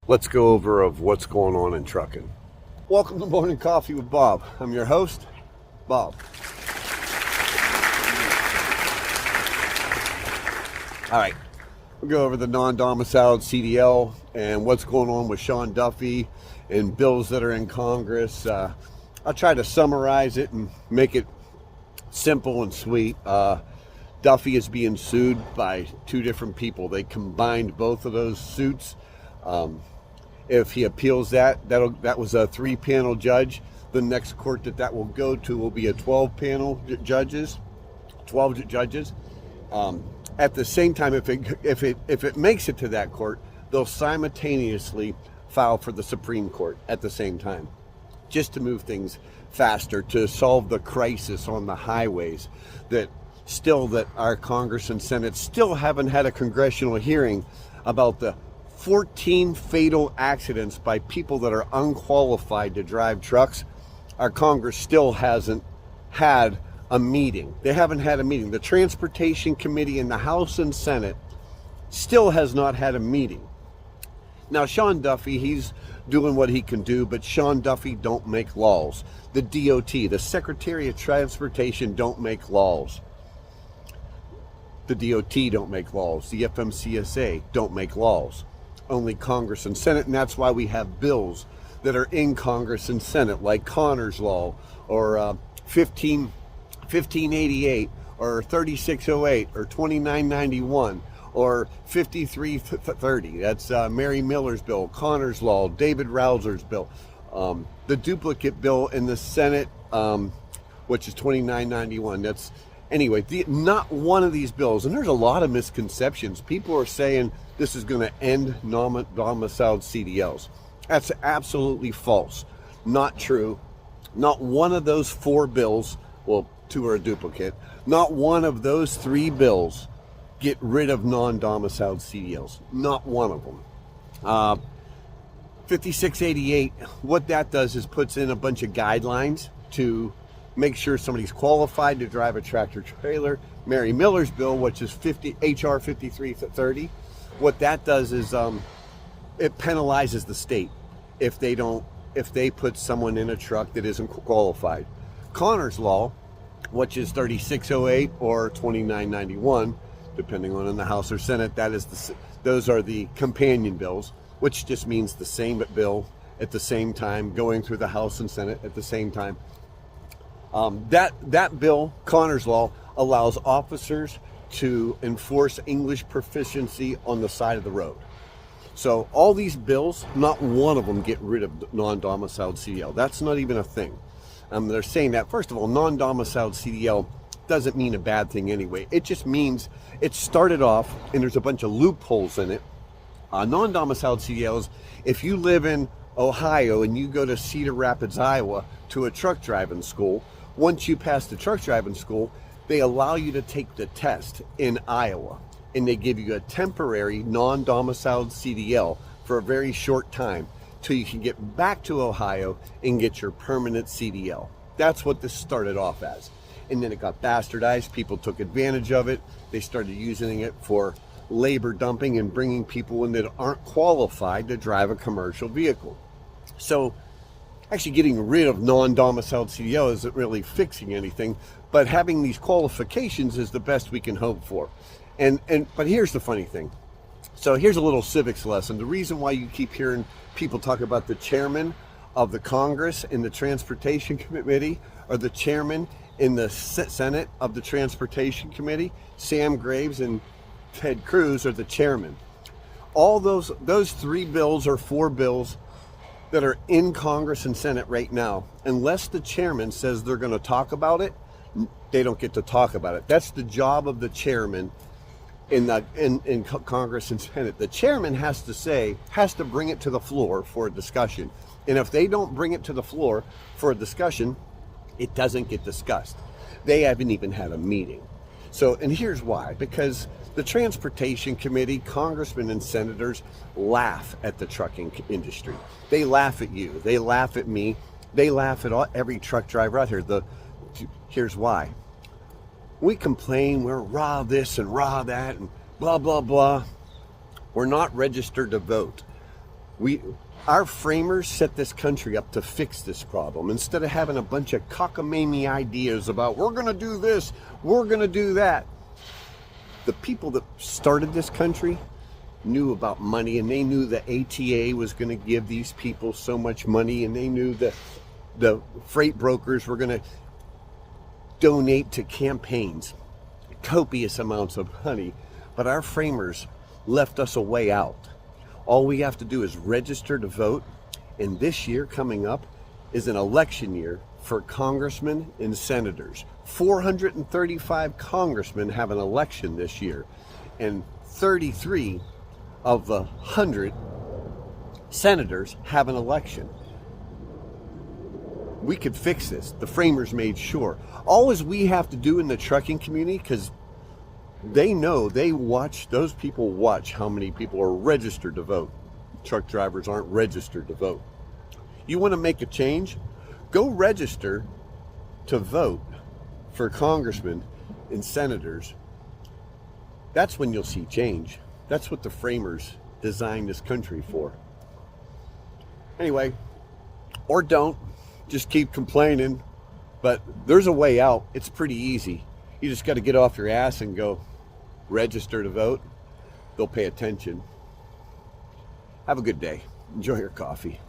Let's go over of what's going on in trucking. Welcome to Morning Coffee with Bob. I'm your host, Bob. All right, we'll go over the non-domiciled CDL and what's going on with Sean Duffy and bills that are in Congress. I'll try to summarize it and make it simple and sweet. Duffy is being sued by two different people. They combined both of those suits. If he appeals that was a 3-panel judge. The next court that will go to will be a 12 judges. At the same time, if it makes it to that court, they'll simultaneously file for the Supreme Court at the same time, just to move things faster, to solve the crisis on the highways that our Congress and Senate still haven't had a congressional hearing about the 14 fatal accidents by people that are unqualified to drive trucks. Our Congress still hasn't had a meeting. They haven't had a meeting. The Transportation Committee in the House and Senate still has not had a meeting. Now, Sean Duffy, he's doing what he can do, but Sean Duffy don't make laws. The DOT, the Secretary of Transportation, don't make laws. The DOT don't make laws. The FMCSA don't make laws. Only Congress and Senate, and that's why we have bills that are in Congress and Senate, like Connor's Law, or 1588, or 3608, or 2991, or 5330. That's Mary Miller's bill, Connor's Law, David Rouser's bill. The duplicate bill in the Senate, which is 2991. Anyway, not one of these bills, and there's a lot of misconceptions. People are saying this is going to end domiciled CDLs. That's absolutely false. Not true. Not one of those 4 bills, well, 2 are a duplicate, not one of those 3 bills get rid of non-domiciled CDLs. Not one of them. 5688, what that does is puts in a bunch of guidelines to make sure somebody's qualified to drive a tractor trailer. Mary Miller's bill, which is HR 5330, what that does is it penalizes the state if they put someone in a truck that isn't qualified. Connor's Law, which is 3608 or 2991, depending on in the House or Senate, those are the companion bills, which just means the same bill at the same time, going through the House and Senate at the same time. That bill, Connor's Law, allows officers to enforce English proficiency on the side of the road. So all these bills, not one of them get rid of non-domiciled CDL. That's not even a thing. They're saying that, first of all, non-domiciled CDL doesn't mean a bad thing anyway. It just means it started off, and there's a bunch of loopholes in it. Non-domiciled CDLs, if you live in Ohio and you go to Cedar Rapids, Iowa, to a truck driving school, once you pass the truck driving school, they allow you to take the test in Iowa, and they give you a temporary non-domiciled CDL for a very short time till you can get back to Ohio and get your permanent CDL. That's what this started off as. And then it got bastardized. People took advantage of it. They started using it for labor dumping and bringing people in that aren't qualified to drive a commercial vehicle. So actually getting rid of non-domiciled CDL isn't really fixing anything, but having these qualifications is the best we can hope for. But here's the funny thing. So here's a little civics lesson. The reason why you keep hearing people talk about the chairman of the Congress in the Transportation Committee, or the chairman in the Senate of the Transportation Committee, Sam Graves and Ted Cruz are the chairman. All those 3 bills or 4 bills that are in Congress and Senate right now, unless the chairman says they're going to talk about it, they don't get to talk about it. That's the job of the chairman in Congress and Senate. The chairman has to bring it to the floor for a discussion. And if they don't bring it to the floor for a discussion, it doesn't get discussed. They haven't even had a meeting. So, and here's why. Because the Transportation Committee, congressmen and senators laugh at the trucking industry. They laugh at you. They laugh at me. They laugh at every truck driver out here. Here's why. We complain, we're raw this and raw that and blah, blah, blah. We're not registered to vote. Our framers set this country up to fix this problem. Instead of having a bunch of cockamamie ideas about we're going to do this, we're going to do that. The people that started this country knew about money, and they knew the ATA was going to give these people so much money, and they knew that the freight brokers were going to donate to campaigns copious amounts of money. But our framers left us a way out. All we have to do is register to vote. And this year coming up is an election year for congressmen and senators. 435 congressmen have an election this year, and 33 of the 100 senators have an election. We could fix this. The framers made sure. All we have to do in the trucking community, because they know, those people watch how many people are registered to vote. Truck drivers aren't registered to vote. You want to make a change? Go register to vote for congressmen and senators. That's when you'll see change. That's what the framers designed this country for. Anyway, or don't. Just keep complaining. But there's a way out. It's pretty easy. You just got to get off your ass and go register to vote. They'll pay attention. Have a good day. Enjoy your coffee.